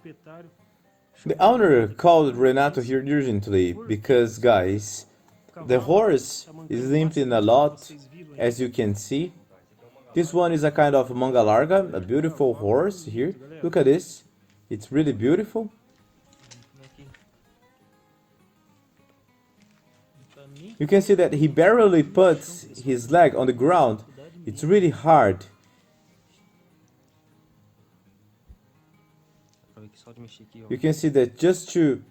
The owner called Renato here urgently because, guys, the horse is limping a lot, as you can see. This one is a kind of manga larga, a beautiful horse here. Look at this. It's really beautiful. You can see that he barely puts his leg on the ground. It's really hard. You can see that just to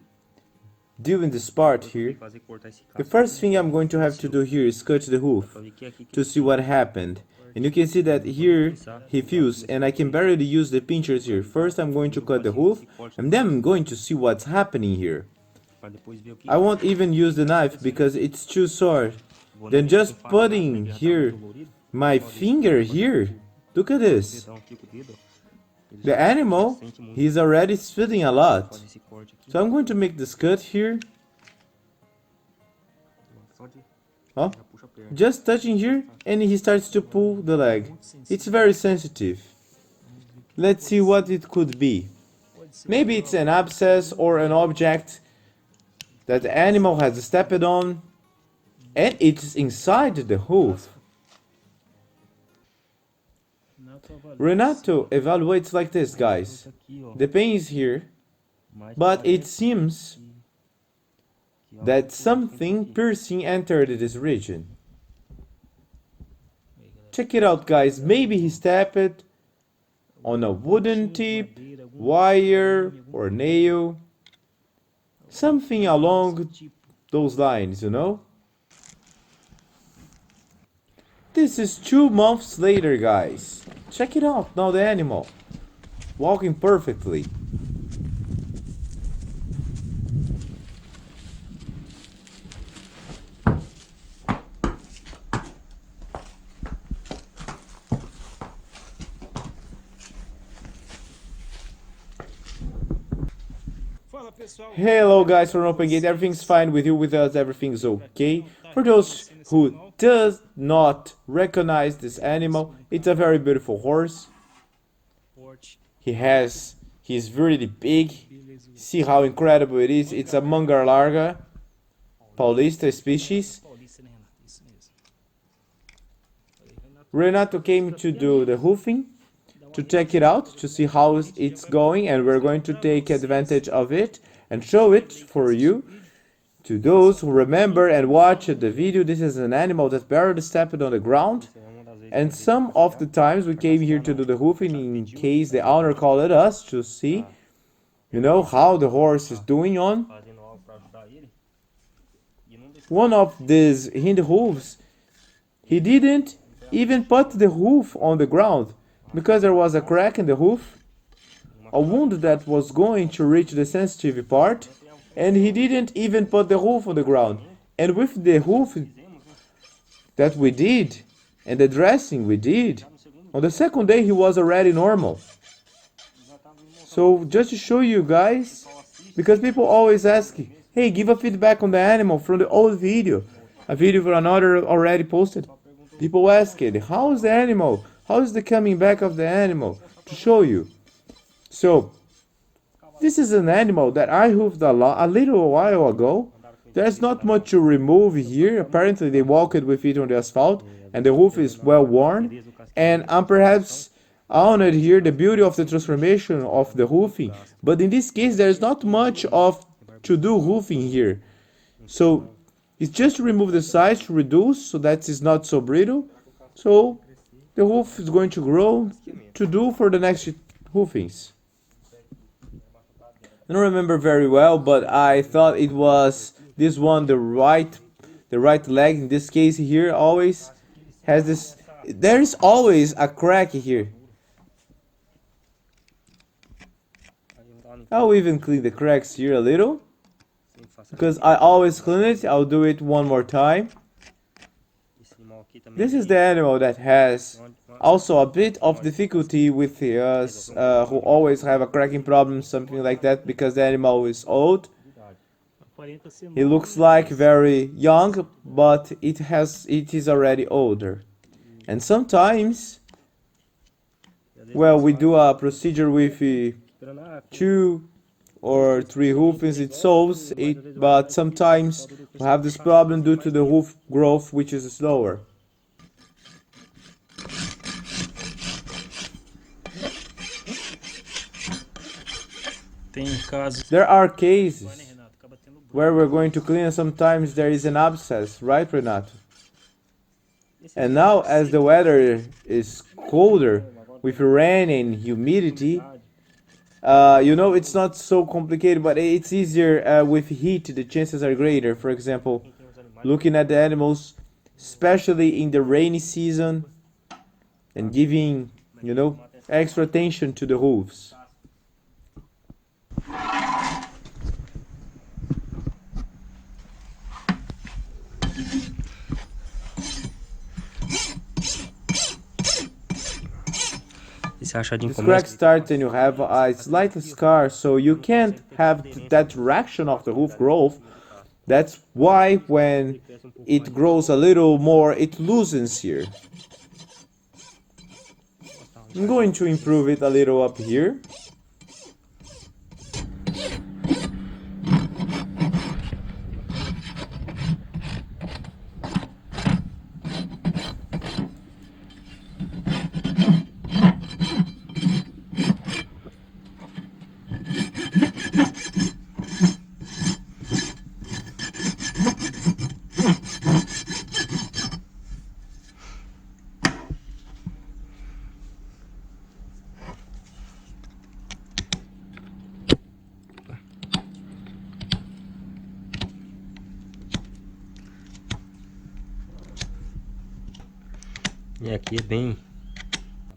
deal in this part here, the first thing I'm going to have to do here is cut the hoof to see what happened. And you can see that here he feels, and I can barely use the pinchers here. First I'm going to cut the hoof, and then I'm going to see what's happening here. I won't even use the knife because it's too sore. Then just putting here my finger here, look at this. The animal, he's already feeling a lot. So I'm going to make this cut here. Oh, just touching here, and he starts to pull the leg. It's very sensitive. Let's see what it could be. Maybe it's an abscess or an object that the animal has stepped on, and it's inside the hoof. Renato evaluates like this, guys. The pain is here, but it seems that something piercing entered this region. Check it out, guys. Maybe he stepped on a wooden tip, wire, or nail. Something along those lines, you know? This is 2 months later, guys. Check it out, now the animal, walking perfectly. Hello guys from Open Gate, everything's fine with you, with us, everything's okay. For those who does not recognize this animal, it's a very beautiful horse. He's really big. See how incredible it is. It's a manga larga paulista species. Renato came to do the hoofing, to check it out, to see how it's going, and we're going to take advantage of it and show it for you. To those who remember and watch the video, this is an animal that barely stepped on the ground, and some of the times we came here to do the hoofing in case the owner called us to see, you know, how the horse is doing on. One of these hind hooves, he didn't even put the hoof on the ground because there was a crack in the hoof, a wound that was going to reach the sensitive part, and he didn't even put the hoof on the ground. And with the hoof that we did, and the dressing we did, on the second day he was already normal. So just to show you guys, because people always ask, hey, give a feedback on the animal from the old video, a video for another already posted. People ask it, how is the animal? How is the coming back of the animal? To show you. So, this is an animal that I hoofed a little while ago. There's not much to remove here. Apparently they walked with it on the asphalt, and the hoof is well worn. And I'm perhaps honored here the beauty of the transformation of the hoofing. But in this case, there's not much of to do hoofing here. So, it's just to remove the size to reduce, so that it's not so brittle. So, the hoof is going to grow to do for the next hoofings. I don't remember very well, but I thought it was this one, the right leg. In this case here, always has this. There is always a crack here. I'll even clean the cracks here a little, because I always clean it. I'll do it one more time. This is the animal that has also a bit of difficulty with us who always have a cracking problem, something like that, because the animal is old. It looks like very young, but it is already older. And sometimes, well, we do a procedure with 2 or 3 hoofings, it solves it, but sometimes we have this problem due to the hoof growth, which is slower. There are cases where we're going to clean and sometimes there is an abscess, right, Renato? And now, as the weather is colder, with rain and humidity, it's not so complicated, but it's easier with heat. The chances are greater. For example, looking at the animals, especially in the rainy season, and giving, extra attention to the hooves. This crack starts and you have a slight scar, so you can't have that direction of the hoof growth. That's why when it grows a little more, it loosens here. I'm going to improve it a little up here.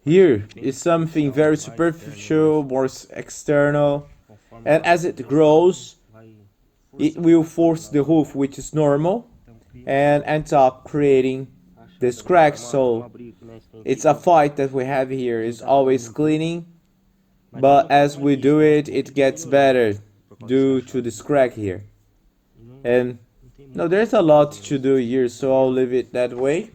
Here is something very superficial, more external, and as it grows, it will force the hoof, which is normal, and ends up creating this crack. So it's a fight that we have here. Is always cleaning, but as we do it, it gets better due to this crack here. And no, there's a lot to do here, so I'll leave it that way.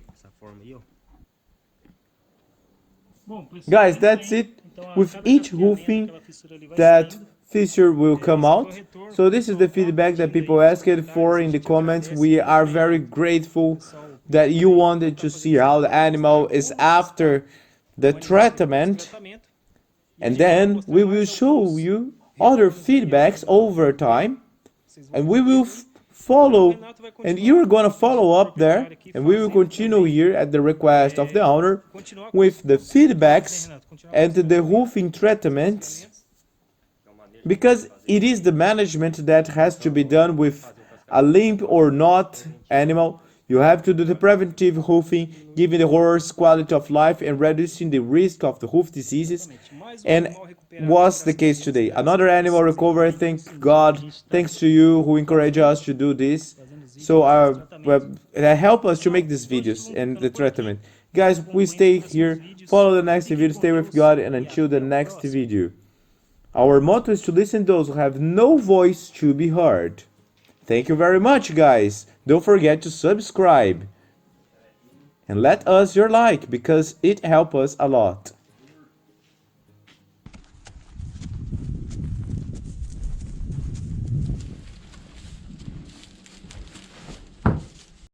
Guys, that's it. With each hoofing, that fissure will come out. So this is the feedback that people asked for in the comments. We are very grateful that you wanted to see how the animal is after the treatment. And then we will show you other feedbacks over time. And we will follow, and you're gonna follow up there, and we will continue here at the request of the owner with the feedbacks and the hoofing treatments, because it is the management that has to be done with a limp or not animal. You have to do the preventive hoofing, giving the horse quality of life and reducing the risk of the hoof diseases. And was the case today. Another animal recovered, thank God, thanks to you who encourage us to do this. So help us to make these videos and the treatment. Guys, we stay here, follow the next video, stay with God, and until the next video. Our motto is to listen to those who have no voice to be heard. Thank you very much, guys. Don't forget to subscribe. And let us your like, because it helps us a lot.